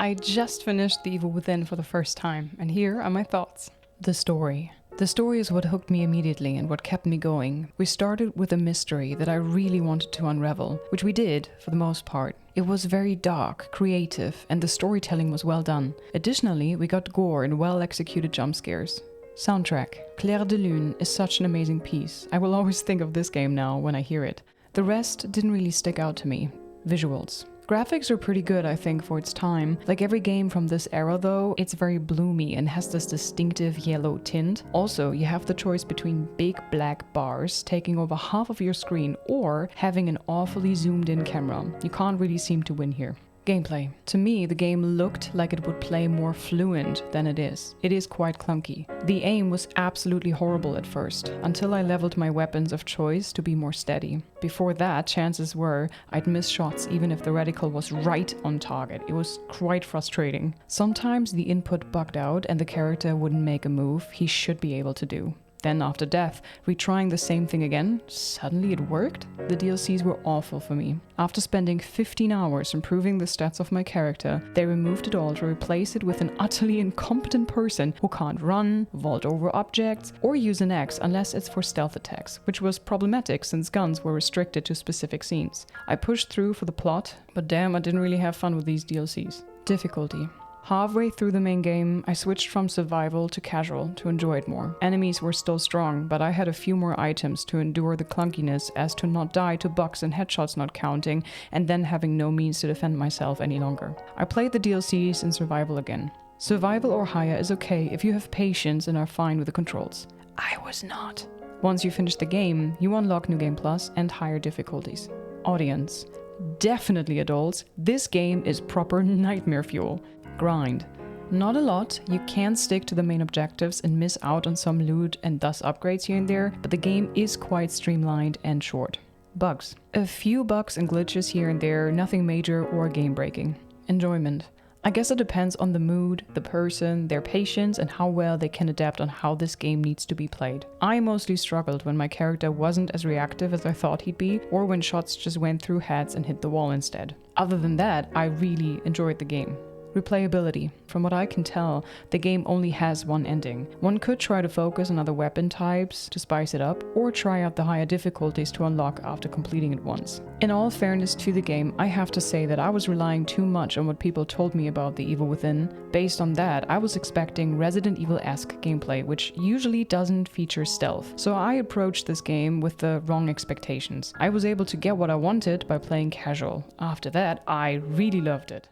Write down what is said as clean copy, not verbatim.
I just finished The Evil Within for the first time, and here are my thoughts. The story. The story is what hooked me immediately and what kept me going. We started with a mystery that I really wanted to unravel, which we did for the most part. It was very dark, creative, and the storytelling was well done. Additionally, we got gore and well-executed jump scares. Soundtrack. Clair de Lune is such an amazing piece. I will always think of this game now when I hear it. The rest didn't really stick out to me. Visuals. Graphics are pretty good, I think, for its time. Like every game from this era though, it's very bloomy and has this distinctive yellow tint. Also, you have the choice between big black bars taking over half of your screen or having an awfully zoomed in camera. You can't really seem to win here. Gameplay. To me, the game looked like it would play more fluent than it is. It is quite clunky. The aim was absolutely horrible at first, until I leveled my weapons of choice to be more steady. Before that, chances were I'd miss shots even if the reticle was right on target. It was quite frustrating. Sometimes the input bugged out and the character wouldn't make a move he should be able to do. Then after death, retrying the same thing again, suddenly it worked? The DLCs were awful for me. After spending 15 hours improving the stats of my character, they removed it all to replace it with an utterly incompetent person who can't run, vault over objects, or use an axe unless it's for stealth attacks, which was problematic since guns were restricted to specific scenes. I pushed through for the plot, but damn, I didn't really have fun with these DLCs. Difficulty. Halfway through the main game, I switched from survival to casual to enjoy it more. Enemies were still strong, but I had a few more items to endure the clunkiness as to not die to bugs and headshots not counting, and then having no means to defend myself any longer. I played the DLCs in survival again. Survival or higher is okay if you have patience and are fine with the controls. I was not. Once you finish the game, you unlock New Game Plus and higher difficulties. Audience. Definitely adults. This game is proper nightmare fuel. Grind. Not a lot, you can stick to the main objectives and miss out on some loot and thus upgrades here and there, but the game is quite streamlined and short. Bugs. A few bugs and glitches here and there, nothing major or game breaking. Enjoyment. I guess it depends on the mood, the person, their patience, and how well they can adapt on how this game needs to be played. I mostly struggled when my character wasn't as reactive as I thought he'd be, or when shots just went through heads and hit the wall instead. Other than that, I really enjoyed the game. Replayability. From what I can tell, the game only has one ending. One could try to focus on other weapon types to spice it up, or try out the higher difficulties to unlock after completing it once. In all fairness to the game, I have to say that I was relying too much on what people told me about The Evil Within. Based on that, I was expecting Resident Evil-esque gameplay, which usually doesn't feature stealth. So I approached this game with the wrong expectations. I was able to get what I wanted by playing casual. After that, I really loved it.